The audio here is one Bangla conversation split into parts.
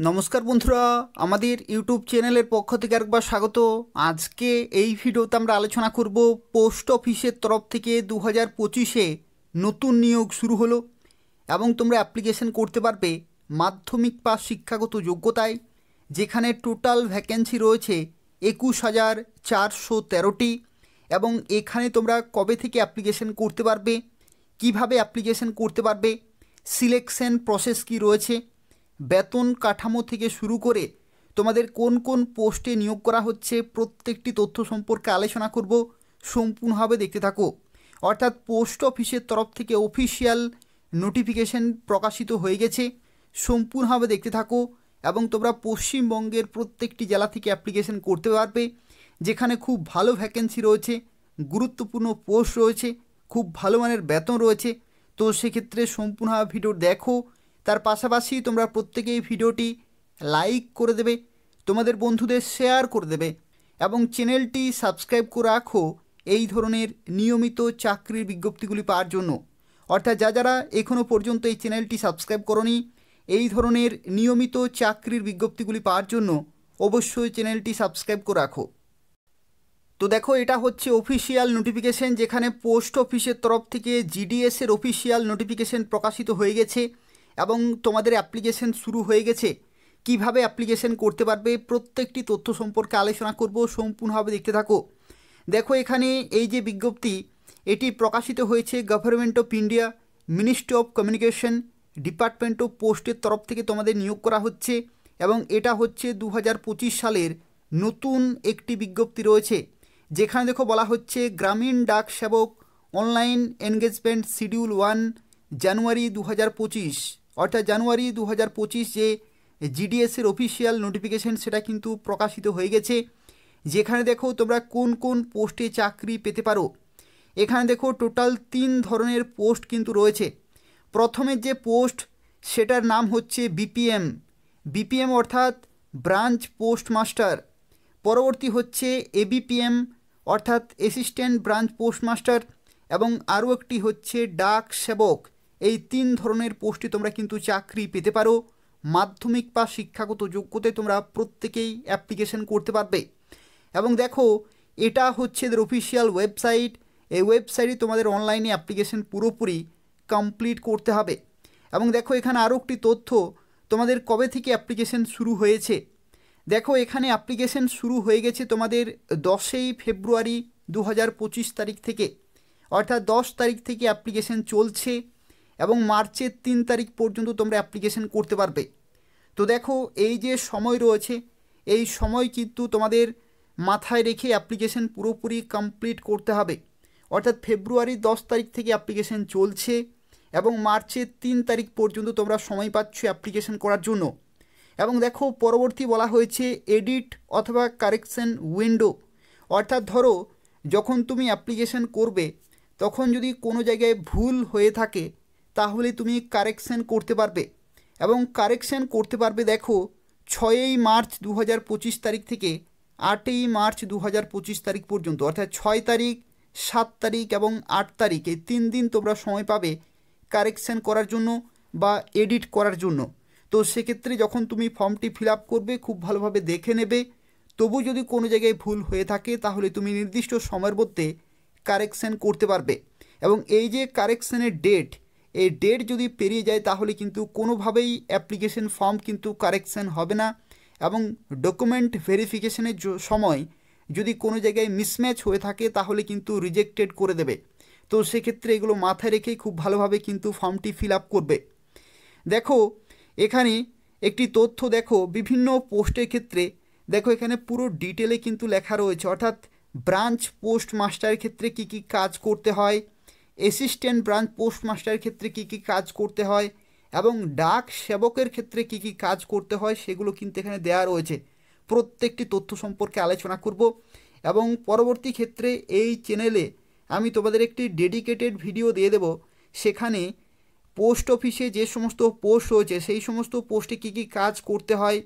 নমস্কার বন্ধুরা, আমাদের ইউটিউব চ্যানেলের পক্ষ থেকে আরেকবার স্বাগত। আজকে এই ভিডিওতে আমরা আলোচনা করব পোস্ট অফিসের তরফ থেকে 2025-এ নতুন নিয়োগ শুরু হলো এবং তোমরা অ্যাপ্লিকেশন করতে পারবে মাধ্যমিক পাস শিক্ষাগত যোগ্যতায়, যেখানে টোটাল ভ্যাকেন্সি রয়েছে 21,413টি। এবং এখানে তোমরা কবে থেকে অ্যাপ্লিকেশন করতে পারবে, কিভাবে অ্যাপ্লিকেশন করতে পারবে, সিলেকশন প্রসেস কি রয়েছে, বেতন কাঠামো থেকে শুরু করে তোমাদের কোন কোন পোস্টে নিয়োগ করা হচ্ছে, প্রত্যেকটি তথ্য সম্পর্কে আলোচনা করব। সম্পূর্ণভাবে দেখতে থাকো। অর্থাৎ পোস্ট অফিসের তরফ থেকে অফিসিয়াল নোটিফিকেশন প্রকাশিত হয়ে গেছে, সম্পূর্ণভাবে দেখতে থাকো এবং তোমরা পশ্চিমবঙ্গের প্রত্যেকটি জেলা থেকে অ্যাপ্লিকেশন করতে পারবে, যেখানে খুব ভালো ভ্যাকেন্সি রয়েছে, গুরুত্বপূর্ণ পোস্ট রয়েছে, খুব ভালো মানের বেতন রয়েছে। তো সেক্ষেত্রে সম্পূর্ণভাবে ভিডিও দেখো। তার পাশাপাশি তোমরা প্রত্যেকেই ভিডিওটি লাইক করে দেবে, তোমাদের বন্ধুদের শেয়ার করে দেবে এবং চ্যানেলটি সাবস্ক্রাইব করে রাখো এই ধরনের নিয়মিত চাকরির বিজ্ঞপ্তিগুলি পাওয়ার জন্য। অর্থাৎ যারা এখনও পর্যন্ত এই চ্যানেলটি সাবস্ক্রাইব করোনি, এই ধরনের নিয়মিত চাকরির বিজ্ঞপ্তিগুলি পাওয়ার জন্য অবশ্যই চ্যানেলটি সাবস্ক্রাইব করে রাখো। তো দেখো, এটা হচ্ছে অফিসিয়াল নোটিফিকেশন, যেখানে পোস্ট অফিসের তরফ থেকে জিডিএসের অফিসিয়াল নোটিফিকেশন প্রকাশিত হয়ে গেছে এবং তোমাদের অ্যাপ্লিকেশন শুরু হয়ে গেছে। কিভাবে অ্যাপ্লিকেশন করতে পারবে প্রত্যেকটি তথ্য সম্পর্কে আলোচনা করব, সম্পূর্ণভাবে দেখতে থাকো। দেখো, এখানে এই যে বিজ্ঞপ্তি, এটি প্রকাশিত হয়েছে government of India, ministry of communication, department of পোস্টের তরফ থেকে তোমাদের নিয়োগ করা হচ্ছে এবং এটা হচ্ছে 2025 সালের নতুন একটি বিজ্ঞপ্তি রয়েছে, যেখানে দেখো বলা হচ্ছে গ্রামীণ ডাক সেবক অনলাইন এনগেজমেন্ট শিডিউল 1 জানুয়ারি 2025। অর্থাৎ জানুয়ারি 2025 যে জিডিএসের অফিসিয়াল নোটিফিকেশন সেটা কিন্তু প্রকাশিত হয়ে গেছে, যেখানে দেখো তোমরা কোন কোন পোস্টে চাকরি পেতে পারো। এখানে দেখো টোটাল 3 ধরনের পোস্ট কিন্তু রয়েছে। প্রথমের যে পোস্ট সেটার নাম হচ্ছে বিপিএম, বিপিএম অর্থাৎ ব্রাঞ্চ পোস্ট মাস্টার। পরবর্তী হচ্ছে এবিপিএম অর্থাৎ অ্যাসিস্ট্যান্ট ব্রাঞ্চ পোস্ট মাস্টার, এবং আরও একটি হচ্ছে ডাক সেবক। এই 3 ধরনের পোস্টে তোমরা কিন্তু চাকরি পেতে পারো। মাধ্যমিক বা শিক্ষাগত যোগ্যতায় তোমরা প্রত্যেকেই অ্যাপ্লিকেশন করতে পারবে। এবং দেখো, এটা হচ্ছে এদের অফিসিয়াল ওয়েবসাইট। এই ওয়েবসাইটে তোমাদের অনলাইনে অ্যাপ্লিকেশন পুরোপুরি কমপ্লিট করতে হবে। এবং দেখো, এখানে আরও একটি তথ্য, তোমাদের কবে থেকে অ্যাপ্লিকেশন শুরু হয়েছে। দেখো, এখানে অ্যাপ্লিকেশন শুরু হয়ে গেছে তোমাদের 10ই ফেব্রুয়ারি 2025 তারিখ থেকে। অর্থাৎ 10 তারিখ থেকে অ্যাপ্লিকেশন চলছে এবং মার্চের 3 তারিখ পর্যন্ত তোমরা অ্যাপ্লিকেশন করতে পারবে। তো দেখো, এই যে সময় রয়েছে, এই সময় কিন্তু তোমাদের মাথায় রেখে অ্যাপ্লিকেশন পুরোপুরি কমপ্লিট করতে হবে। অর্থাৎ ফেব্রুয়ারি 10 তারিখ থেকে অ্যাপ্লিকেশন চলছে এবং মার্চের 3 তারিখ পর্যন্ত তোমরা সময় পাচ্ছ অ্যাপ্লিকেশন করার জন্য। এবং দেখো, পরবর্তী বলা হয়েছে এডিট অথবা কারেকশন উইন্ডো। অর্থাৎ ধরো, যখন তুমি অ্যাপ্লিকেশন করবে তখন যদি কোনো জায়গায় ভুল হয়ে থাকে তাহলে তুমি কারেকশন করতে পারবে। এবং কারেকশন করতে পারবে দেখো 6ই মার্চ 2025 তারিখ থেকে 8ই মার্চ 2025 তারিখ পর্যন্ত। অর্থাৎ 6 তারিখ, 7 তারিখ এবং 8 তারিখ, এই 3 দিন তোমরা সময় পাবে কারেকশন করার জন্য বা এডিট করার জন্য। তো সেক্ষেত্রে যখন তুমি ফর্মটি ফিল আপ করবে খুব ভালোভাবে দেখে নেবে। তবু যদি কোনো জায়গায় ভুল হয়ে থাকে তাহলে তুমি নির্দিষ্ট সময়ের মধ্যে কারেকশন করতে পারবে। এবং এই যে কারেকশনের ডেট, এই ডেট যদি পেরিয়ে যায় তাহলে কিন্তু কোনোভাবেই অ্যাপ্লিকেশন ফর্ম কিন্তু কারেকশন হবে না। এবং ডকুমেন্ট ভেরিফিকেশনের সময় যদি কোনো জায়গায় মিসম্যাচ হয়ে থাকে তাহলে কিন্তু রিজেক্টেড করে দেবে। তো সেক্ষেত্রে এগুলো মাথায় রেখেই খুব ভালোভাবে কিন্তু ফর্মটি ফিল আপ করবে। দেখো, এখানে একটি তথ্য দেখো, বিভিন্ন পোস্টের ক্ষেত্রে দেখো এখানে পুরো ডিটেলে কিন্তু লেখা রয়েছে। অর্থাৎ ব্রাঞ্চ পোস্ট মাস্টারের ক্ষেত্রে কী কী কাজ করতে হয়, অ্যাসিস্ট্যান্ট ব্রাঞ্চ পোস্ট মাস্টারের ক্ষেত্রে কী কী কাজ করতে হয় এবং ডাক সেবকের ক্ষেত্রে কী কী কাজ করতে হয় সেগুলো কিন্তু এখানে দেওয়া রয়েছে। প্রত্যেকটি তথ্য সম্পর্কে আলোচনা করব এবং পরবর্তী ক্ষেত্রে এই চ্যানেলে আমি তোমাদের একটি ডেডিকেটেড ভিডিও দিয়ে দেব। সেখানে পোস্ট অফিসে যে সমস্ত পোস্ট রয়েছে সেই সমস্ত পোস্টে কী কী কাজ করতে হয়,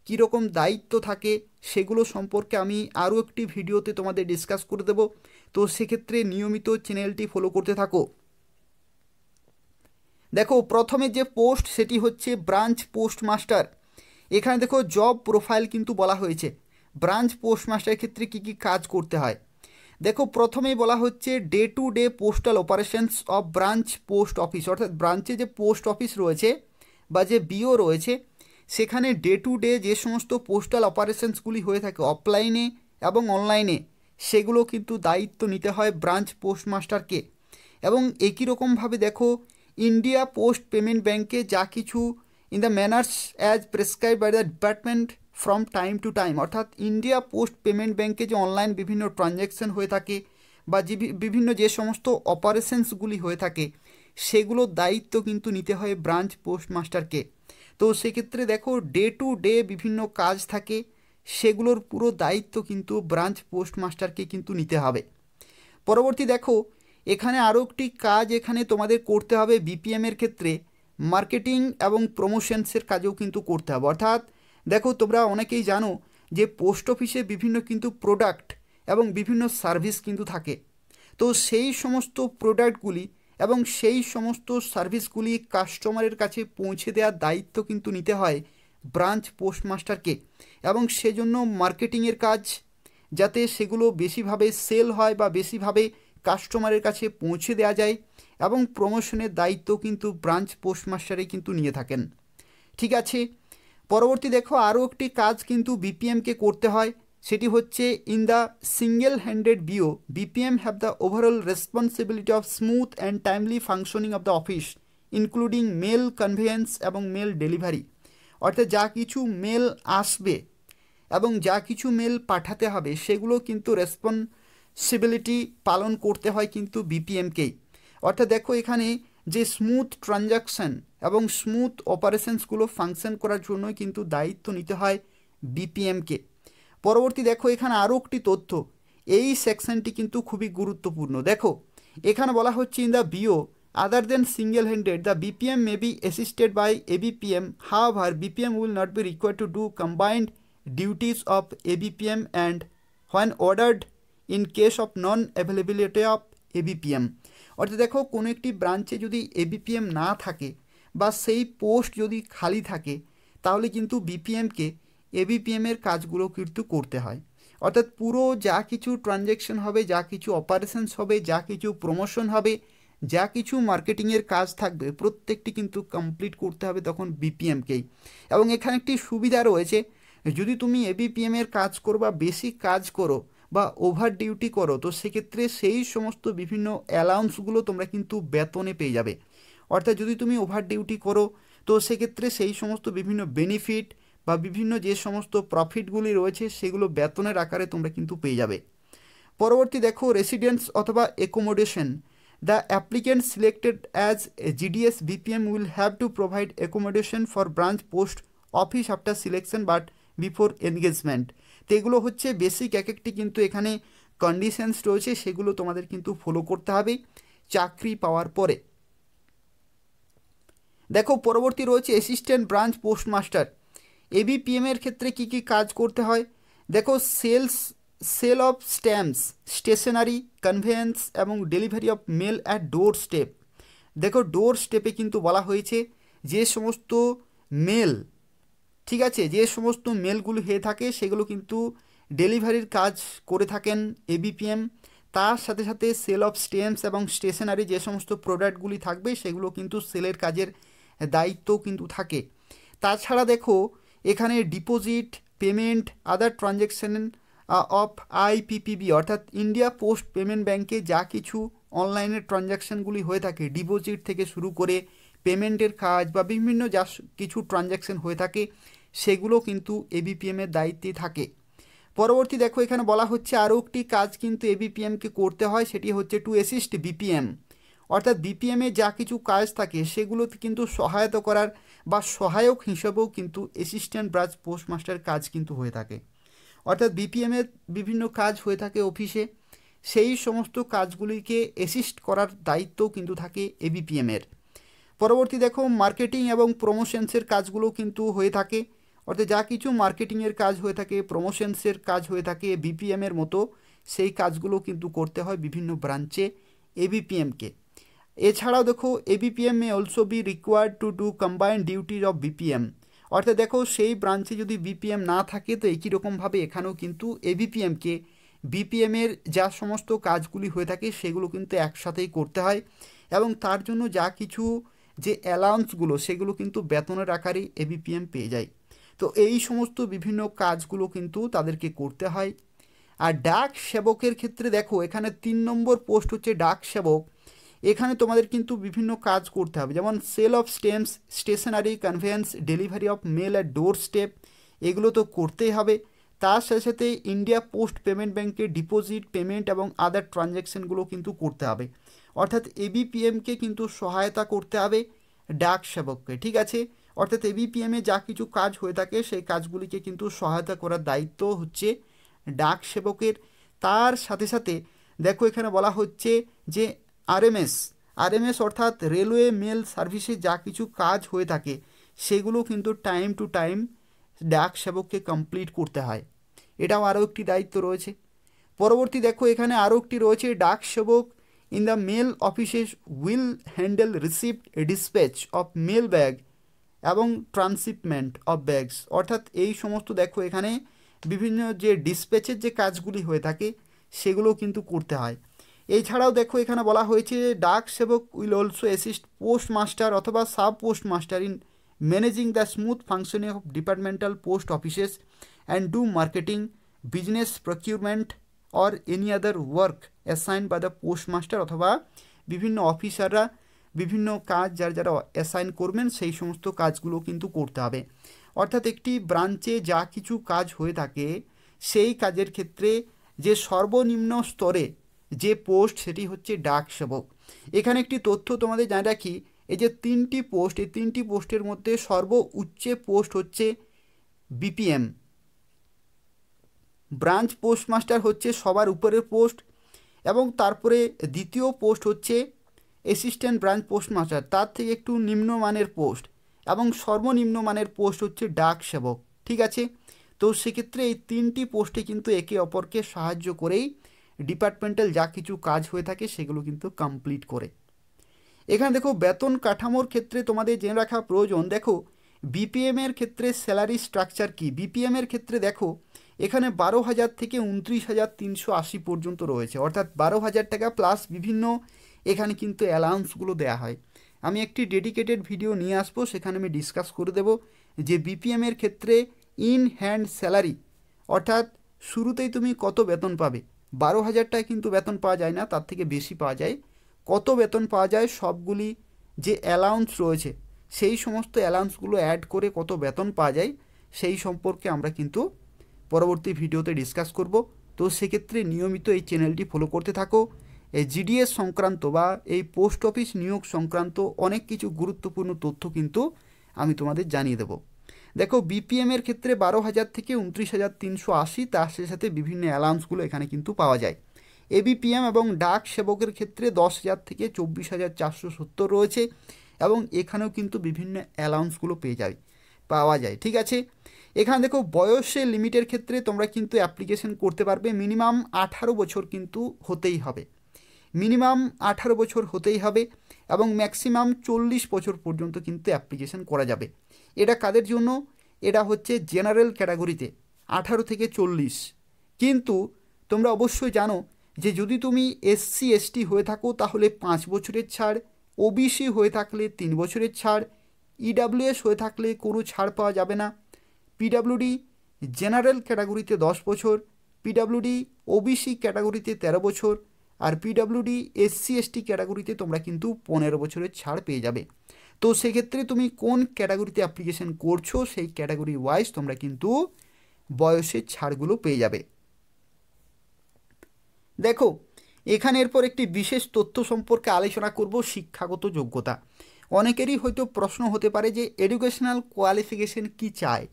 কীরকম দায়িত্ব থাকে, সেগুলো সম্পর্কে আমি আরও একটি ভিডিওতে তোমাদের ডিসকাস করে দেব। তো সেক্ষেত্রে নিয়মিত চ্যানেলটি ফলো করতে থাকো। দেখো, প্রথমে যে পোস্ট সেটি হচ্ছে ব্রাঞ্চ পোস্ট মাস্টার। এখানে দেখো জব প্রোফাইল কিন্তু বলা হয়েছে ব্রাঞ্চ পোস্টমাস্টারের ক্ষেত্রে কী কী কাজ করতে হয়। দেখো প্রথমেই বলা হচ্ছে day to day postal operations of branch post office, অর্থাৎ ব্রাঞ্চে যে পোস্ট অফিস রয়েছে বা যে বিও রয়েছে সেখানে ডে টু ডে যে সমস্ত পোস্টাল অপারেশনসগুলি হয়ে থাকে অফলাইনে এবং অনলাইনে সেগুলো কিন্তু দায়িত্ব নিতে হয় ব্রাঞ্চ পোস্টমাস্টারকে। এবং একই রকমভাবে দেখো ইন্ডিয়া পোস্ট পেমেন্ট ব্যাঙ্কে যা কিছু in the manners as prescribe by the department from time to time, অর্থাৎ ইন্ডিয়া পোস্ট পেমেন্ট ব্যাঙ্কে যে অনলাইন বিভিন্ন ট্রানজ্যাকশন হয়ে থাকে বা যে বিভিন্ন যে সমস্ত অপারেশনসগুলি হয়ে থাকে সেগুলোর দায়িত্ব কিন্তু নিতে হয় ব্রাঞ্চ পোস্টমাস্টারকে। তো সেক্ষেত্রে দেখো ডে টু ডে বিভিন্ন কাজ থাকে সেগুলোর পুরো দায়িত্ব কিন্তু ব্রাঞ্চ পোস্টমাস্টারকে কিন্তু নিতে হবে। পরবর্তী দেখো এখানে আরও একটি কাজ এখানে তোমাদের করতে হবে বিপিএমের ক্ষেত্রে, মার্কেটিং এবং প্রমোশনসের কাজেও কিন্তু করতে হবে। অর্থাৎ দেখো তোমরা অনেকেই জানো যে পোস্ট অফিসে বিভিন্ন কিন্তু প্রোডাক্ট এবং বিভিন্ন সার্ভিস কিন্তু থাকে। তো সেই সমস্ত প্রোডাক্টগুলি এবং সেই সমস্ত সার্ভিসগুলি কাস্টমারের কাছে পৌঁছে দেওয়ার দায়িত্ব কিন্তু নিতে হয় ব্রাঞ্চ পোস্টমাস্টারকে। এবং সেজন্য মার্কেটিংয়ের কাজ যাতে সেগুলো বেশিভাবে সেল হয় বা বেশিভাবে কাস্টমারের কাছে পৌঁছে দেওয়া যায় এবং প্রমোশনের দায়িত্ব কিন্তু ব্রাঞ্চ পোস্টমাস্টারই কিন্তু নিয়ে থাকেন। ঠিক আছে, পরবর্তী দেখো আরও একটি কাজ কিন্তু বিপিএমকে করতে হয়, সেটি হচ্ছে in the single handed BO BPM have the overall responsibility of smooth and timely functioning of the office including mail conveyance এবং মেল ডেলিভারি। অর্থাৎ যা কিছু মেল আসবে এবং যা কিছু মেল পাঠাতে হবে সেগুলো কিন্তু রেসপন্সিবিলিটি পালন করতে হয় কিন্তু বিপিএমকেই। অর্থাৎ দেখো এখানে যে স্মুথ ট্রানজাকশান এবং স্মুথ অপারেশনসগুলো ফাংশন করার জন্যই কিন্তু দায়িত্ব নিতে হয় বিপিএমকে। পরবর্তী দেখো এখানে আরও একটি তথ্য, এই সেকশনটি কিন্তু খুবই গুরুত্বপূর্ণ। দেখো এখানে বলা হচ্ছে in the BO other than single-handed, the BPM may be assisted by ABPM. However, BPM will not be required to do combined duties of ABPM and when ordered in case of non-availability of ABPM. অর্থাৎ দেখো কোনো একটি ব্রাঞ্চে যদি ABPM না থাকে বা সেই পোস্ট যদি খালি থাকে তাহলে কিন্তু বিপিএমকে এবিপিএমের কাজগুলো কিন্তু করতে হয়। অর্থাৎ পুরো যা কিছু ট্রানজ্যাকশন হবে, যা কিছু অপারেশনস হবে, যা কিছু প্রমোশন হবে, যা কিছু মার্কেটিংয়ের কাজ থাকবে প্রত্যেকটি কিন্তু কমপ্লিট করতে হবে তখন বিপিএমকেই। এবং এখানে একটি সুবিধা রয়েছে, যদি তুমি এবিপিএমের কাজ করো বা বেশি কাজ করো বা ওভার ডিউটি করো তো সেক্ষেত্রে সেই সমস্ত বিভিন্ন অ্যালাউন্সগুলো তোমরা কিন্তু বেতনে পেয়ে যাবে। অর্থাৎ যদি তুমি ওভার ডিউটি করো তো সেক্ষেত্রে সেই সমস্ত বিভিন্ন বেনিফিট বা বিভিন্ন যে সমস্ত প্রফিটগুলি রয়েছে সেগুলো বেতনের আকারে তোমরা কিন্তু পেয়ে যাবে। পরবর্তী দেখো রেসিডেন্স অথবা accommodation, the applicant selected as a GDS BPM will have to provide accommodation for branch post office after selection but before engagement। তো এগুলো হচ্ছে বেসিক এক একটি কিন্তু এখানে কন্ডিশনস রয়েছে সেগুলো তোমাদের কিন্তু ফলো করতে হবে চাকরি পাওয়ার পরে। দেখো পরবর্তী রয়েছে অ্যাসিস্ট্যান্ট ব্রাঞ্চ পোস্টমাস্টার, এবিপিএমের ক্ষেত্রে কি কি কাজ করতে হয়। দেখো sale of stamps, stationery, conveyance এবং delivery of mail at door step. দেখো ডোর স্টেপে কিন্তু বলা হয়েছে যে সমস্ত মেল, ঠিক আছে, যে সমস্ত মেলগুলো হয়ে থাকে সেগুলো কিন্তু ডেলিভারির কাজ করে থাকেন এবিপিএম। তার সাথে সাথে সেল অফ স্ট্যাম্পস এবং স্টেশনারি যে সমস্ত প্রোডাক্টগুলি থাকবে সেগুলো কিন্তু সেলের কাজের দায়িত্বও কিন্তু থাকে। তাছাড়া দেখো এখানে deposit, payment, other transaction of IPPB অর্থাৎ ইন্ডিয়া পোস্ট পেমেন্ট ব্যাঙ্কে যা কিছু অনলাইনের ট্রানজ্যাকশানগুলি হয়ে থাকে ডিপোজিট থেকে শুরু করে পেমেন্টের কাজ বা বিভিন্ন যা কিছু ট্রানজ্যাকশান হয়ে থাকে সেগুলো কিন্তু এবিপিএমের দায়িত্বে থাকে। পরবর্তী দেখো এখানে বলা হচ্ছে আরও একটি কাজ কিন্তু এবিপিএমকে করতে হয়, সেটি হচ্ছে টু অ্যাসিস্ট বিপিএম। অর্থাৎ বিপিএমে যা কিছু কাজ থাকে সেগুলোতে কিন্তু সহায়তা করার বা সহায়ক হিসেবেও কিন্তু অ্যাসিস্ট্যান্ট ব্রাঞ্চ পোস্টমাস্টার কাজ কিন্তু হয়ে থাকে। অর্থাৎ বিপিএমের বিভিন্ন কাজ হয়ে থাকে অফিসে, সেই সমস্ত কাজগুলিকে অ্যাসিস্ট করার দায়িত্বও কিন্তু থাকে এবিপিএমের। পরবর্তী দেখো মার্কেটিং এবং প্রমোশনসের কাজগুলো কিন্তু হয়ে থাকে। অর্থাৎ যা কিছু মার্কেটিংয়ের কাজ হয়ে থাকে, প্রমোশনসের কাজ হয়ে থাকে বিপিএমের মতো, সেই কাজগুলো কিন্তু করতে হয় বিভিন্ন ব্রাঞ্চে এবিপিএমকে। এছাড়াও দেখো ABPM may also be required to do combined duties of BPM. অর্থাৎ দেখো সেই ব্রাঞ্চে যদি বিপিএম না থাকে তো একই রকমভাবে এখানেও কিন্তু এবিপিএমকে বিপিএমের যা সমস্ত কাজগুলি হয়ে থাকে সেগুলো কিন্তু একসাথেই করতে হয় এবং তার জন্য যা কিছু যে অ্যালাউন্সগুলো সেগুলো কিন্তু বেতনের আকারে এবিপিএম পেয়ে যায়। তো এই সমস্ত বিভিন্ন কাজগুলো কিন্তু তাদেরকে করতে হয়। আর ডাক সেবকের ক্ষেত্রে দেখো এখানে 3 নম্বর পোস্ট হচ্ছে ডাক সেবক। এখানে তোমাদের কিন্তু বিভিন্ন কাজ করতে হবে, যেমন sale of stamps, stationery, conveyance, delivery of mail at door step, এগুলো তো করতেই হবে। তার সাথে সাথে ইন্ডিয়া পোস্ট পেমেন্ট ব্যাঙ্কে ডিপোজিট, পেমেন্ট এবং আদার ট্রানজ্যাকশানগুলো কিন্তু করতে হবে। অর্থাৎ এবিপিএমকে কিন্তু সহায়তা করতে হবে ডাক সেবককে, ঠিক আছে। অর্থাৎ এবিপিএমে যা কিছু কাজ হয়ে থাকে সেই কাজগুলিকে কিন্তু সহায়তা করার দায়িত্ব হচ্ছে ডাক সেবকের। তার সাথে সাথে দেখো এখানে বলা হচ্ছে যে আরএমএস অর্থাৎ রেলওয়ে মেল সার্ভিসে যা কিছু কাজ হয়ে থাকে সেগুলো কিন্তু টাইম টু টাইম ডাক সেবককে কমপ্লিট করতে হয়, এটাও আরও একটি দায়িত্ব রয়েছে। পরবর্তী দেখো এখানে আরও একটি রয়েছে, dak sevak in the mail offices will handle receipt, dispatch of mail bag এবং ট্রান্সশিপমেন্ট অফ ব্যাগস। অর্থাৎ এই সমস্ত দেখো এখানে বিভিন্ন যে ডিসপ্যাচের যে কাজগুলি হয়ে থাকে সেগুলো কিন্তু করতে হয়। এছাড়াও দেখো এখানে বলা হয়েছে Dak Sevak will also assist postmaster অথবা sub postmaster in managing the smooth functioning of departmental post offices and do marketing, business procurement or any other work assign by the postmaster, অথবা বিভিন্ন অফিসাররা বিভিন্ন কাজ যারা অ্যাসাইন করবেন সেই সমস্ত কাজগুলো কিন্তু করতে হবে। অর্থাৎ একটি ব্রাঞ্চে যা কিছু কাজ হয়ে থাকে সেই কাজের ক্ষেত্রে যে সর্বনিম্ন স্তরে যে পোস্ট সেটি হচ্ছে ডাক সেবক। এখানে একটি তথ্য তোমাদের জানা রাখি, এই যে 3টি পোস্ট, এই 3টি পোস্টের মধ্যে সর্বোচ্চে পোস্ট হচ্ছে বিপিএম, ব্রাঞ্চ পোস্টমাস্টার হচ্ছে সবার উপরের পোস্ট, এবং তারপরে দ্বিতীয় পোস্ট হচ্ছে অ্যাসিস্ট্যান্ট ব্রাঞ্চ পোস্টমাস্টার, তার থেকে একটু নিম্নমানের পোস্ট, এবং সর্বনিম্ন মানের পোস্ট হচ্ছে ডাক সেবক, ঠিক আছে। তো সেক্ষেত্রে এই 3টি পোস্টে কিন্তু একে অপরকে সাহায্য করেই ডিপার্টমেন্টাল যা কিছু কাজ হয়ে থাকে সেগুলো কিন্তু কমপ্লিট করে। এখানে দেখো বেতন কাঠামোর ক্ষেত্রে তোমাদের জেনে রাখা প্রয়োজন। দেখো বিপিএমের ক্ষেত্রে স্যালারি স্ট্রাকচার কি, বিপিএমের ক্ষেত্রে দেখো এখানে 12,000 থেকে 29,380 পর্যন্ত রয়েছে, অর্থাৎ 12,000 টাকা প্লাস বিভিন্ন এখানে কিন্তু অ্যালাউন্সগুলো দেওয়া হয়। আমি একটি ডেডিকেটেড ভিডিও নিয়ে আসবো, সেখানে আমি ডিসকাস করে দেবো যে বিপিএমের ক্ষেত্রে ইন হ্যান্ড স্যালারি অর্থাৎ শুরুতেই তুমি কত বেতন পাবে। 12,000 টাকা কিন্তু বেতন পাওয়া যায় না, তার থেকে বেশি পাওয়া যায়। কত বেতন পাওয়া যায় সবগুলি যে অ্যালাউন্স রয়েছে সেই সমস্ত অ্যালাউন্সগুলো অ্যাড করে কত বেতন পাওয়া যায় সেই সম্পর্কে আমরা কিন্তু পরবর্তী ভিডিওতে ডিসকাস করব। তো সেক্ষেত্রে নিয়মিত এই চ্যানেলটি ফলো করতে থাকো। এই জিডিএস সংক্রান্ত বা এই পোস্ট অফিস নিয়োগ সংক্রান্ত অনেক কিছু গুরুত্বপূর্ণ তথ্য কিন্তু আমি তোমাদের জানিয়ে দেবো। দেখো বিপিএমের ক্ষেত্রে 12,000 থেকে 29,380, তার সাথে বিভিন্ন অ্যালাউন্সগুলো এখানে কিন্তু পাওয়া যায়। এবিপিএম এবং ডাক সেবকের ক্ষেত্রে 10,000 থেকে 24,470 রয়েছে, এবং এখানেও কিন্তু বিভিন্ন অ্যালাউন্সগুলো পাওয়া যায়, ঠিক আছে। এখানে দেখো বয়সের লিমিটের ক্ষেত্রে তোমরা কিন্তু অ্যাপ্লিকেশন করতে পারবে, মিনিমাম 18 বছর কিন্তু হতেই হবে, মিনিমাম 18 বছর হতেই হবে, এবং ম্যাক্সিমাম 40 বছর পর্যন্ত কিন্তু অ্যাপ্লিকেশন করা যাবে। এটা কাদের জন্য, এটা হচ্ছে জেনারেল ক্যাটাগরিতে 18 থেকে 40। কিন্তু তোমরা অবশ্যই জানো যে যদি তুমি SC ST হয়ে থাকো তাহলে 5 বছরের ছাড়, ওবিসি হয়ে থাকলে 3 বছরের ছাড়, EWS হয়ে থাকলে কোনো ছাড় পাওয়া যাবে না, পিডাব্লিউডি জেনারেল ক্যাটাগরিতে 10 বছর, পিডাব্লিউডি ওবিসি ক্যাটাগরিতে 13 বছর, আর পিডাব্লিউডি SC ST ক্যাটাগরিতে তোমরা কিন্তু 15 বছরের ছাড় পেয়ে যাবে। তো সেক্ষেত্রে তুমি কোন ক্যাটাগরিতে অ্যাপ্লিকেশন করছো সেই ক্যাটাগরি ওয়াইজ তোমরা কিন্তু বয়সের ছাড়গুলো পেয়ে যাবে। দেখো এখানে এরপর একটি বিশেষ তথ্য সম্পর্কে আলোচনা করব, শিক্ষাগত যোগ্যতা। অনেকেরই হয়তো প্রশ্ন হতে পারে যে এডুকেশনাল কোয়ালিফিকেশন কি চায়।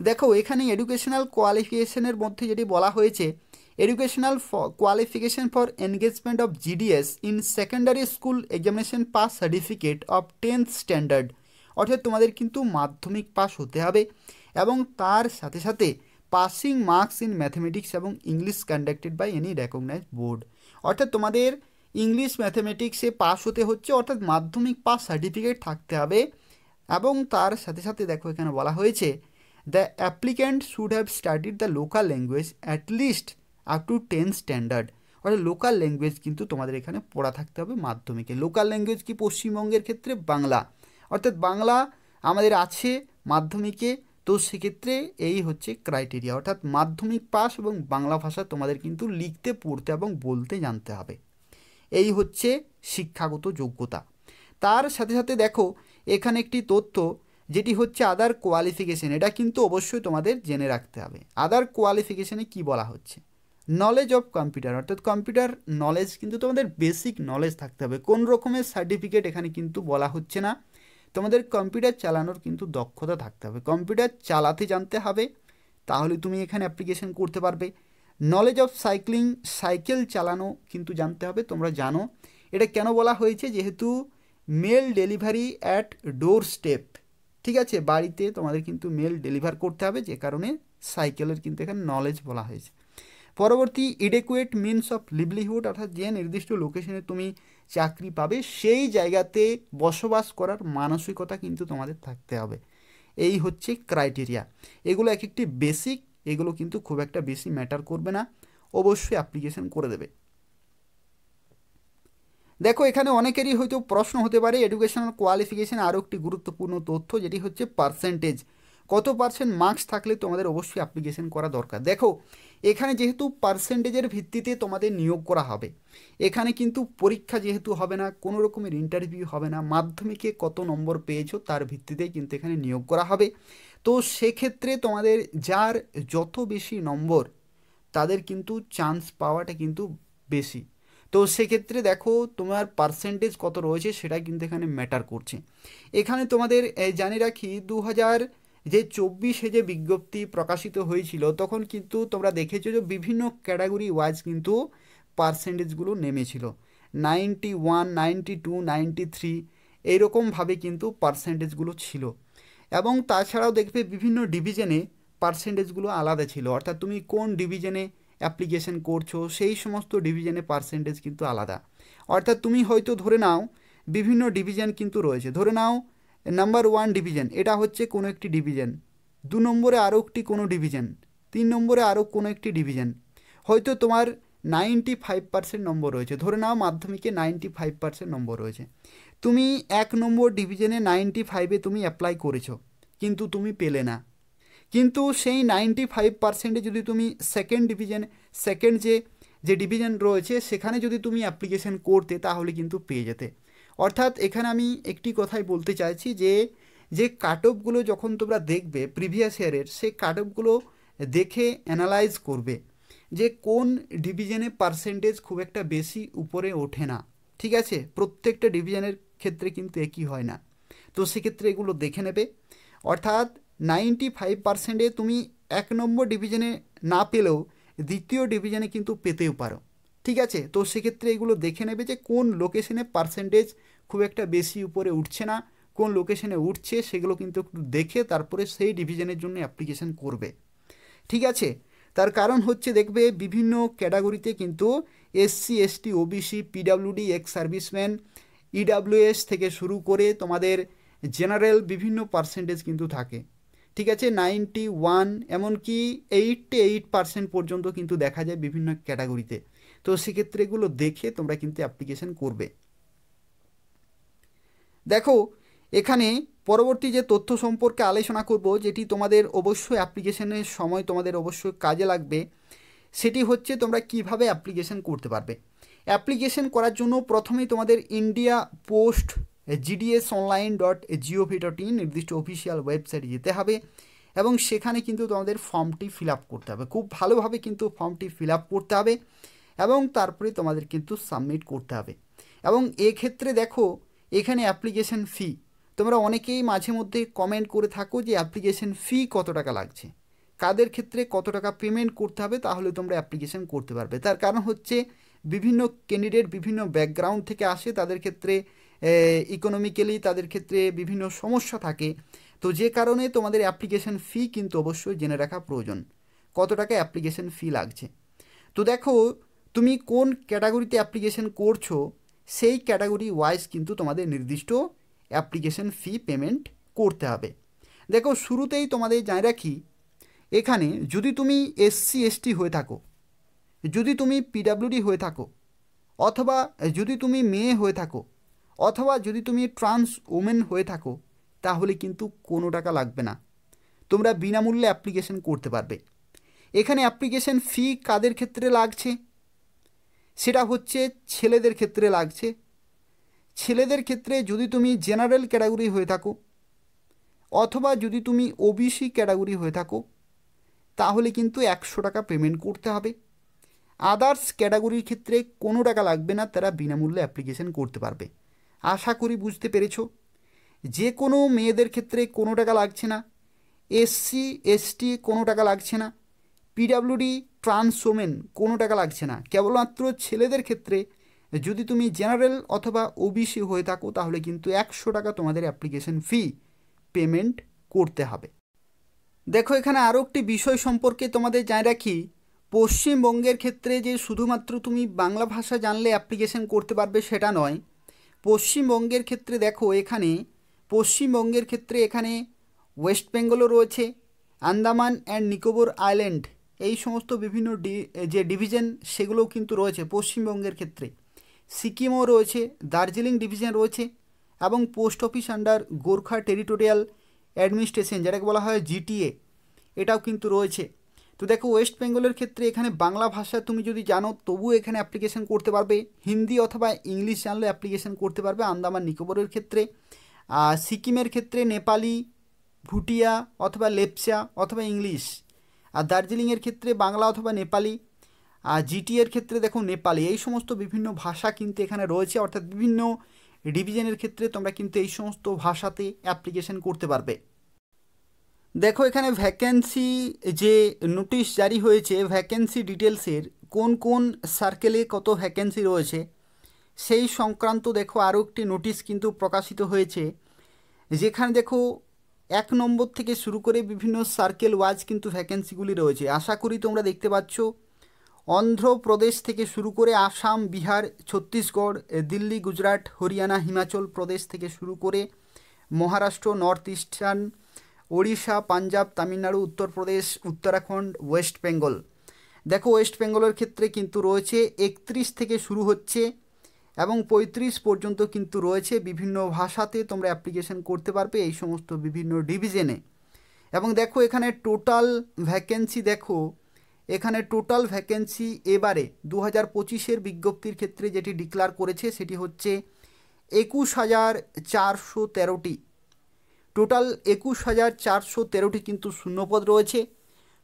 দেখো এখানে এডুকেশনাল কোয়ালিফিকেশনের মধ্যে যেটি বলা হয়েছে, educational qualification for engagement of GDS in secondary school examination pass certificate of 10th standard, অর্থাৎ তোমাদের কিন্তু মাধ্যমিক পাস হতে হবে, এবং তার সাথে সাথে পাসিং মার্কস ইন ম্যাথমেটিক্স এবং English conducted by any recognised board, অর্থাৎ তোমাদের ইংলিশ ম্যাথমেটিক্সে পাস হতে হচ্ছে, অর্থাৎ মাধ্যমিক পাস সার্টিফিকেট থাকতে হবে এবং তার সাথে সাথে দেখো এখানে বলা হয়েছে the applicant should have studied the local language at least up to 10 standard. অর্থাৎ লোকাল ল্যাঙ্গুয়েজ কিন্তু তোমাদের এখানে পড়া থাকতে হবে মাধ্যমিকে। লোকাল ল্যাঙ্গুয়েজ কি পশ্চিমবঙ্গের ক্ষেত্রে বাংলা, অর্থাৎ বাংলা আমাদের আছে মাধ্যমিকে। তো সেক্ষেত্রে এই হচ্ছে ক্রাইটেরিয়া, অর্থাৎ মাধ্যমিক পাস এবং বাংলা ভাষা তোমাদের কিন্তু লিখতে পড়তে এবং বলতে জানতে হবে। এই হচ্ছে শিক্ষাগত যোগ্যতা। তার সাথে সাথে দেখো এখানে একটি তথ্য যেটি হচ্ছে আদার কোয়ালিফিকেশন, এটা কিন্তু অবশ্যই তোমাদের জেনে রাখতে হবে। আদার কোয়ালিফিকেশনে কি বলা হচ্ছে, নলেজ অফ কম্পিউটার, অর্থাৎ কম্পিউটার নলেজ কিন্তু তোমাদের বেসিক নলেজ থাকতে হবে। কোন রকমের সার্টিফিকেট এখানে কিন্তু বলা হচ্ছে না, তোমাদের কম্পিউটার চালানোর কিন্তু দক্ষতা থাকতে হবে, কম্পিউটার চালাতে জানতে হবে, তাহলে তুমি এখানে অ্যাপ্লিকেশন করতে পারবে। নলেজ অফ সাইক্লিং, সাইকেল চালানো কিন্তু জানতে হবে। তোমরা জানো এটা কেন বলা হয়েছে, যেহেতু mail delivery at door step, ঠিক আছে, বাড়িতে তোমাদের কিন্তু মেল ডেলিভার করতে হবে, যে কারণে সাইকেলের কিন্তু এখানে নলেজ বলা হয়েছে। পরবর্তী এডেকুয়েট মিনস অফ লিভলিহুড, অর্থাৎ যে নির্দিষ্ট লোকেশনে তুমি চাকরি পাবে সেই জায়গাতে বসবাস করার মানসিকতা কিন্তু তোমাদের থাকতে হবে। এই হচ্ছে ক্রাইটেরিয়া। এগুলো এক একটি বেসিক, এগুলো কিন্তু খুব একটা বেশি ম্যাটার করবে না, অবশ্যই অ্যাপ্লিকেশন করে দেবে। দেখো এখানে অনেকেরই হয়তো প্রশ্ন হতে পারে এডুকেশনাল কোয়ালিফিকেশন আরও একটি গুরুত্বপূর্ণ তথ্য, যেটি হচ্ছে পার্সেন্টেজ, কত পার্সেন্ট মার্কস থাকলে তোমাদের অবশ্যই অ্যাপ্লিকেশন করা দরকার। দেখো এখানে যেহেতু পার্সেন্টেজের ভিত্তিতে তোমাদের নিয়োগ করা হবে, এখানে কিন্তু পরীক্ষা যেহেতু হবে না, কোনো রকমের ইন্টারভিউ হবে না, মাধ্যমিকে কত নম্বর পেয়েছো তার ভিত্তিতেই কিন্তু এখানে নিয়োগ করা হবে। তো সেক্ষেত্রে তোমাদের যার যত বেশি নম্বর তাদের কিন্তু চান্স পাওয়াটা কিন্তু বেশি। তো সেক্ষেত্রে দেখো তোমার পার্সেন্টেজ কত রয়েছে সেটা কিন্তু এখানে ম্যাটার করছে। এখানে তোমাদের জানিয়ে রাখি 2024 যে বিজ্ঞপ্তি প্রকাশিত হয়েছিল তখন কিন্তু তোমরা দেখেছো যে বিভিন্ন ক্যাটাগরি ওয়াইজ কিন্তু পার্সেন্টেজগুলো নেমেছিল, 91, 92, 93 এইরকমভাবে কিন্তু পার্সেন্টেজগুলো ছিল। এবং তাছাড়াও দেখবে বিভিন্ন ডিভিশনে পার্সেন্টেজগুলো আলাদা ছিল, অর্থাৎ তুমি কোন ডিভিশনে অ্যাপ্লিকেশন করছো সেই সমস্ত ডিভিশনে পার্সেন্টেজ কিন্তু আলাদা। অর্থাৎ তুমি হয়তো ধরে নাও বিভিন্ন ডিভিশন কিন্তু রয়েছে, ধরে নাও নাম্বার 1 ডিভিশন, এটা হচ্ছে কোনো একটি ডিভিশন, 2 নম্বরে আরও একটি কোনো ডিভিশন, 3 নম্বরে আরও কোনো একটি ডিভিশন, হয়তো তোমার 95% নম্বর রয়েছে, ধরে নাও মাধ্যমিকে 95% নম্বর রয়েছে, তুমি 1 নম্বর ডিভিশনে 95-এ তুমি অ্যাপ্লাই করেছো কিন্তু তুমি পেলে না, কিন্তু সেই 95%-এ যদি তুমি সেকেন্ড ডিভিশন, সেকেন্ড যে ডিভিশন রয়েছে সেখানে যদি তুমি অ্যাপ্লিকেশন করতে তাহলে কিন্তু পেয়ে যেতে। অর্থাৎ এখানে আমি একটি কথাই বলতে চাইছি যে যে কাট অফগুলো যখন তোমরা দেখবে প্রিভিয়াস ইয়ারের, সেই কাট অফগুলো দেখে অ্যানালাইজ করবে যে কোন ডিভিশনে পার্সেন্টেজ খুব একটা বেশি উপরে ওঠে না, ঠিক আছে, প্রত্যেকটা ডিভিশনের ক্ষেত্রে কিন্তু একই হয় না। তো সেক্ষেত্রে এগুলো দেখে নেবে, অর্থাৎ 95%-এ তুমি 1 নম্বর ডিভিশনে না পেলেও দ্বিতীয় ডিভিশনে কিন্তু পেতেও পারো, ঠিক আছে। তো সেক্ষেত্রে এগুলো দেখে নেবে যে কোন লোকেশনে পার্সেন্টেজ খুব একটা বেশি উপরে উঠছে না, কোন লোকেশনে উঠছে, সেগুলো কিন্তু একটু দেখে তারপরে সেই ডিভিশনের জন্য অ্যাপ্লিকেশন করবে, ঠিক আছে। তার কারণ হচ্ছে দেখবে বিভিন্ন ক্যাটাগরিতে কিন্তু SC, ST, OBC, PWD, ex serviceman, EWS থেকে শুরু করে তোমাদের জেনারেল বিভিন্ন পার্সেন্টেজ কিন্তু থাকে, ঠিক আছে, 91 এমনকি 88% পর্যন্ত কিন্তু দেখা যায় বিভিন্ন ক্যাটাগরিতে। তো সেক্ষেত্রে এগুলো দেখে তোমরা কিন্তু অ্যাপ্লিকেশন করবে। দেখো এখানে পরবর্তী যে তথ্য সম্পর্কে আলোচনা করব, যেটি তোমাদের অবশ্যই অ্যাপ্লিকেশনের সময় তোমাদের অবশ্যই কাজে লাগবে, সেটি হচ্ছে তোমরা কিভাবে অ্যাপ্লিকেশন করতে পারবে। অ্যাপ্লিকেশন করার জন্য প্রথমেই তোমাদের ইন্ডিয়া পোস্ট gdsonline.gov.in নির্দিষ্ট অফিসিয়াল ওয়েবসাইটে যেতে হবে এবং সেখানে কিন্তু তোমাদের ফর্মটি ফিল আপ করতে হবে, খুব ভালোভাবে কিন্তু ফর্মটি ফিল আপ করতে হবে এবং তারপরে তোমাদের কিন্তু সাবমিট করতে হবে। এবং এক্ষেত্রে দেখো এখানে অ্যাপ্লিকেশন ফি, তোমরা অনেকেই মাঝে মধ্যে কমেন্ট করে থাকো যে অ্যাপ্লিকেশন ফি কত টাকা লাগছে, কাদের ক্ষেত্রে কত টাকা পেমেন্ট করতে হবে তাহলে তোমরা অ্যাপ্লিকেশন করতে পারবে। তার কারণ হচ্ছে বিভিন্ন ক্যান্ডিডেট বিভিন্ন ব্যাকগ্রাউন্ড থেকে আসে, তাদের ক্ষেত্রে ইকোনমিক্যালি তাদের ক্ষেত্রে বিভিন্ন সমস্যা থাকে, তো যে কারণে তোমাদের অ্যাপ্লিকেশন ফি কিন্তু অবশ্যই জেনে রাখা প্রয়োজন, কত টাকা অ্যাপ্লিকেশন ফি লাগছে। তো দেখো তুমি কোন ক্যাটাগরিতে অ্যাপ্লিকেশন করছো সেই ক্যাটাগরি ওয়াইজ কিন্তু তোমাদের নির্দিষ্ট অ্যাপ্লিকেশন ফি পেমেন্ট করতে হবে। দেখো শুরুতেই তোমাদের জানিয়ে রাখি, এখানে যদি তুমি SC ST হয়ে থাকো, যদি তুমি PWD হয়ে থাকো, অথবা যদি তুমি মেয়ে হয়ে থাকো, অথবা যদি তুমি ট্রান্স ওমেন হয়ে থাকো, তাহলে কিন্তু কোনো টাকা লাগবে না, তোমরা বিনামূল্যে অ্যাপ্লিকেশন করতে পারবে। এখানে অ্যাপ্লিকেশন ফি কাদের ক্ষেত্রে লাগছে, সেটা হচ্ছে ছেলেদের ক্ষেত্রে লাগছে। ছেলেদের ক্ষেত্রে যদি তুমি জেনারেল ক্যাটাগরি হয়ে থাকো, অথবা যদি তুমি OBC ক্যাটাগরি হয়ে থাকো, তাহলে কিন্তু 100 টাকা পেমেন্ট করতে হবে। আদার্স ক্যাটাগরির ক্ষেত্রে কোনো টাকা লাগবে না, তারা বিনামূল্যে অ্যাপ্লিকেশন করতে পারবে। আশা করি বুঝতে পেরেছো। যে কোনো মেয়েদের ক্ষেত্রে কোনো টাকা লাগছে না, SC ST কোনো টাকা লাগছে না, PWD ট্রান্স ওমেন কোনো টাকা লাগছে না। কেবলমাত্র ছেলেদের ক্ষেত্রে যদি তুমি জেনারেল অথবা OBC হয়ে থাকো, তাহলে কিন্তু 100 টাকা তোমাদের অ্যাপ্লিকেশন ফি পেমেন্ট করতে হবে। দেখো এখানে আরও একটি বিষয় সম্পর্কে তোমাদের জানিয়ে রাখি, পশ্চিমবঙ্গের ক্ষেত্রে যে শুধুমাত্র তুমি বাংলা ভাষা জানলে অ্যাপ্লিকেশন করতে পারবে সেটা নয়। পশ্চিমবঙ্গের ক্ষেত্রে দেখো এখানে পশ্চিমবঙ্গের ক্ষেত্রে এখানে ওয়েস্ট বেঙ্গলও রয়েছে, আন্দামান অ্যান্ড নিকোবর আইল্যান্ড, এই সমস্ত বিভিন্ন যে ডিভিশন সেগুলোও কিন্তু রয়েছে পশ্চিমবঙ্গের ক্ষেত্রে। সিকিমও রয়েছে, দার্জিলিং ডিভিশন রয়েছে, এবং post office under Gorkha territorial administration, যেটাকে বলা হয় GTA, এটাও কিন্তু রয়েছে। তো দেখো ওয়েস্ট বেঙ্গলের ক্ষেত্রে এখানে বাংলা ভাষা তুমি যদি জানো তবুও এখানে অ্যাপ্লিকেশন করতে পারবে, হিন্দি অথবা ইংলিশ জানলে অ্যাপ্লিকেশন করতে পারবে আন্দামান নিকোবরের ক্ষেত্রে। সিকিমের ক্ষেত্রে নেপালি, ভুটিয়া অথবা লেপচা অথবা ইংলিশ। আর দার্জিলিংয়ের ক্ষেত্রে বাংলা অথবা নেপালি। আর GTA-এর ক্ষেত্রে দেখো নেপালি। এই সমস্ত বিভিন্ন ভাষা কিন্তু এখানে রয়েছে, অর্থাৎ বিভিন্ন ডিভিশনের ক্ষেত্রে তোমরা কিন্তু এই সমস্ত ভাষাতে অ্যাপ্লিকেশন করতে পারবে। দেখো এখানে ভ্যাকেন্সি যে নোটিশ জারি হয়েছে, ভ্যাকেন্সি ডিটেলসের কোন কোন সার্কেলে কত ভ্যাকেন্সি রয়েছে সেই সংক্রান্ত দেখো আরও একটি নোটিশ কিন্তু প্রকাশিত হয়েছে, যেখানে দেখো 1 নম্বর থেকে শুরু করে বিভিন্ন সার্কেল ওয়াইজ কিন্তু ভ্যাকেন্সিগুলি রয়েছে। আশা করি তোমরা দেখতে পাচ্ছ অন্ধ্রপ্রদেশ থেকে শুরু করে আসাম, বিহার, ছত্তিশগড়, দিল্লি, গুজরাট, হরিয়ানা, হিমাচল প্রদেশ থেকে শুরু করে Maharashtra, north eastern, Odisha, Punjab, Tamil Nadu, Uttar Pradesh, Uttarakhand, West Bengal. দেখো ওয়েস্ট বেঙ্গলের ক্ষেত্রে কিন্তু রয়েছে 31 থেকে শুরু হচ্ছে এবং 35 পর্যন্ত কিন্তু রয়েছে। বিভিন্ন ভাষাতে তোমরা অ্যাপ্লিকেশন করতে পারবে এই সমস্ত বিভিন্ন ডিভিশনে। এবং দেখো এখানে টোটাল ভ্যাকেন্সি, দেখো এখানে টোটাল ভ্যাকেন্সি এবারে 2025-এর বিজ্ঞপ্তির ক্ষেত্রে যেটি ডিক্লার করেছে সেটি হচ্ছে 21,413টি। টোটাল 21,413টি কিন্তু শূন্যপদ রয়েছে।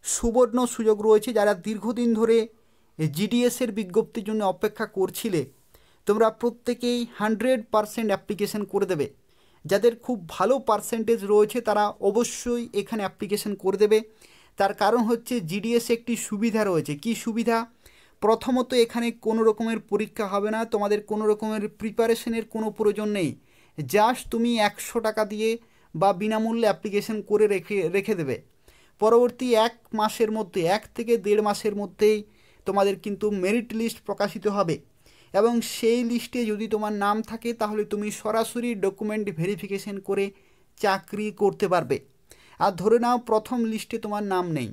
সুবর্ণ সুযোগ রয়েছে, যারা দীর্ঘদিন ধরে GDS-এর বিজ্ঞপ্তির জন্য অপেক্ষা করছিলে, তোমরা প্রত্যেকেই 100% অ্যাপ্লিকেশন করে দেবে। যাদের খুব ভালো পার্সেন্টেজ রয়েছে তারা অবশ্যই এখানে অ্যাপ্লিকেশন করে দেবে। তার কারণ হচ্ছে GDS একটি সুবিধা রয়েছে। কি সুবিধা? প্রথমত এখানে কোনো রকমের পরীক্ষা হবে না, তোমাদের কোনো রকমের প্রিপারেশনের কোনো প্রয়োজন নেই। জাস্ট তুমি 100 টাকা দিয়ে বা বিনামূল্যে অ্যাপ্লিকেশন করে রেখে দেবে। পরবর্তী 1 মাসের মধ্যে, 1 থেকে 1.5 মাসের মধ্যেই তোমাদের কিন্তু মেরিট লিস্ট প্রকাশিত হবে, এবং সেই লিস্টে যদি তোমার নাম থাকে তাহলে তুমি সরাসরি ডকুমেন্ট ভেরিফিকেশন করে চাকরি করতে পারবে। আর ধরে নাও প্রথম লিস্টে তোমার নাম নেই,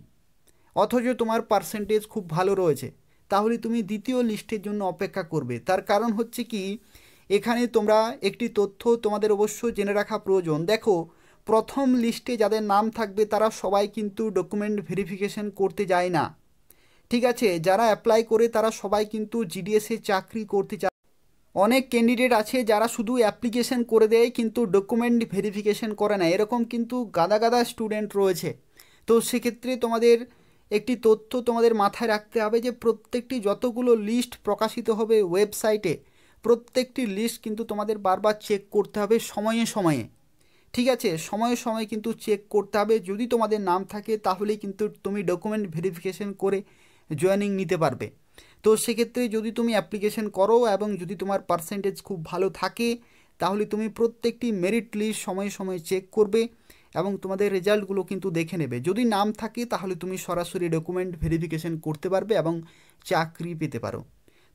অথচ তোমার পার্সেন্টেজ খুব ভালো রয়েছে, তাহলে তুমি দ্বিতীয় লিস্টের জন্য অপেক্ষা করবে। তার কারণ হচ্ছে কি, এখানে তোমরা একটি তথ্য তোমাদের অবশ্যই জেনে রাখা প্রয়োজন। দেখো প্রথম লিস্টে যাদের নাম থাকবে তারা সবাই কিন্তু ডকুমেন্ট ভেরিফিকেশন করতে যায় না, ঠিক আছে? যারা অ্যাপ্লাই করে তারা সবাই কিন্তু GDS-এ চাকরি করতে চায়। অনেক ক্যান্ডিডেট আছে যারা শুধু অ্যাপ্লিকেশন করে দেয় কিন্তু ডকুমেন্ট ভেরিফিকেশন করে না, এরকম কিন্তু গাদা গাদা স্টুডেন্ট রয়েছে। তো সেক্ষেত্রে তোমাদের একটি তথ্য তোমাদের মাথায় রাখতে হবে যে প্রত্যেকটি যতগুলো লিস্ট প্রকাশিত হবে ওয়েবসাইটে, প্রত্যেকটি লিস্ট কিন্তু তোমাদের বারবার চেক করতে হবে সময়ে সময়ে, ঠিক আছে? সময়ে সময়ে কিন্তু চেক করতে হবে। যদি তোমাদের নাম থাকে তাহলেই কিন্তু তুমি ডকুমেন্ট ভেরিফিকেশন করে জয়েনিং নিতে পারবে। তো সেক্ষেত্রে যদি তুমি অ্যাপ্লিকেশন করো এবং যদি তোমার পার্সেন্টেজ খুব ভালো থাকে তাহলে তুমি প্রত্যেকটি মেরিট লিস্ট সময়ে সময়ে চেক করবে এবং তোমাদের রেজাল্টগুলো কিন্তু দেখে নেবে। যদি নাম থাকে তাহলে তুমি সরাসরি ডকুমেন্ট ভেরিফিকেশন করতে পারবে এবং চাকরি পেতে পারো।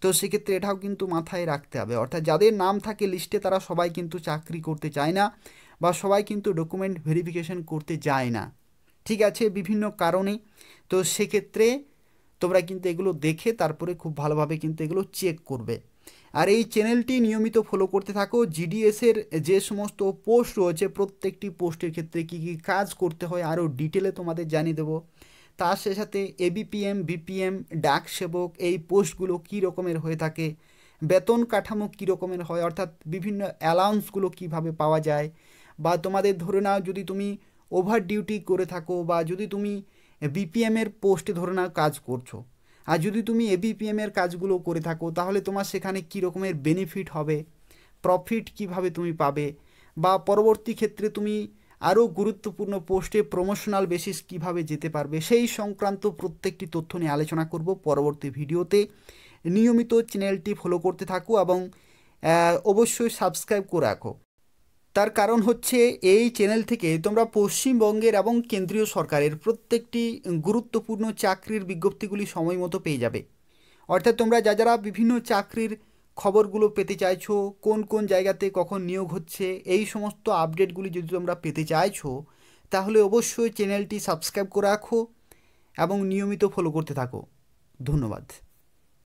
তো সেক্ষেত্রে এটাও কিন্তু মাথায় রাখতে হবে, অর্থাৎ যাদের নাম থাকে লিস্টে তারা সবাই কিন্তু চাকরি করতে চায় না, বা সবাই কিন্তু ডকুমেন্ট ভেরিফিকেশন করতে যায় না, ঠিক আছে, বিভিন্ন কারণে। তো সেক্ষেত্রে তোমরা কিন্তু এগুলো দেখে তারপরে খুব ভালোভাবে কিন্তু এগুলো চেক করবে। আর এই চ্যানেলটি নিয়মিত ফলো করতে থাকো। জিডিএসের যে সমস্ত পোস্ট রয়েছে প্রত্যেকটি পোস্টের ক্ষেত্রে কী কী কাজ করতে হয় আরও ডিটেলে তোমাদের জানিয়ে দেবো। তার সাথে এবিপিএম, বিপিএম, ডাক সেবক এই পোস্টগুলো কী রকমের হয়ে থাকে, বেতন কাঠামো কী রকমের হয়, অর্থাৎ বিভিন্ন অ্যালাউন্সগুলো কীভাবে পাওয়া যায়, বা তোমাদের ধরে নাও যদি তুমি ওভার ডিউটি করে থাকো, বা যদি তুমি বিপিএমের পোস্টে ধরে নাও কাজ করছো, আর যদি তুমি এবিপিএমের কাজগুলো করে থাকো, তাহলে তোমার সেখানে কী রকমের বেনিফিট হবে, প্রফিট কিভাবে তুমি পাবে, বা পরবর্তী ক্ষেত্রে তুমি আরও গুরুত্বপূর্ণ পোস্টে প্রমোশনাল বেসিস কিভাবে যেতে পারবে, সেই সংক্রান্ত প্রত্যেকটি তথ্য নিয়ে আলোচনা করব পরবর্তী ভিডিওতে। নিয়মিত চ্যানেলটি ফলো করতে থাকো এবং অবশ্যই সাবস্ক্রাইব করে রাখো। তার কারণ হচ্ছে এই চ্যানেল থেকে তোমরা পশ্চিমবঙ্গের এবং কেন্দ্রীয় সরকারের প্রত্যেকটি গুরুত্বপূর্ণ চাকরির বিজ্ঞপ্তিগুলি সময় মতো পেয়ে যাবে। অর্থাৎ তোমরা যারা বিভিন্ন চাকরির খবরগুলো পেতে চাইছো, কোন কোন জায়গাতে কখন নিয়োগ হচ্ছে, এই সমস্ত আপডেটগুলি যদি তোমরা পেতে চাইছো, তাহলে অবশ্যই চ্যানেলটি সাবস্ক্রাইব করে রাখো এবং নিয়মিত ফলো করতে থাকো। ধন্যবাদ।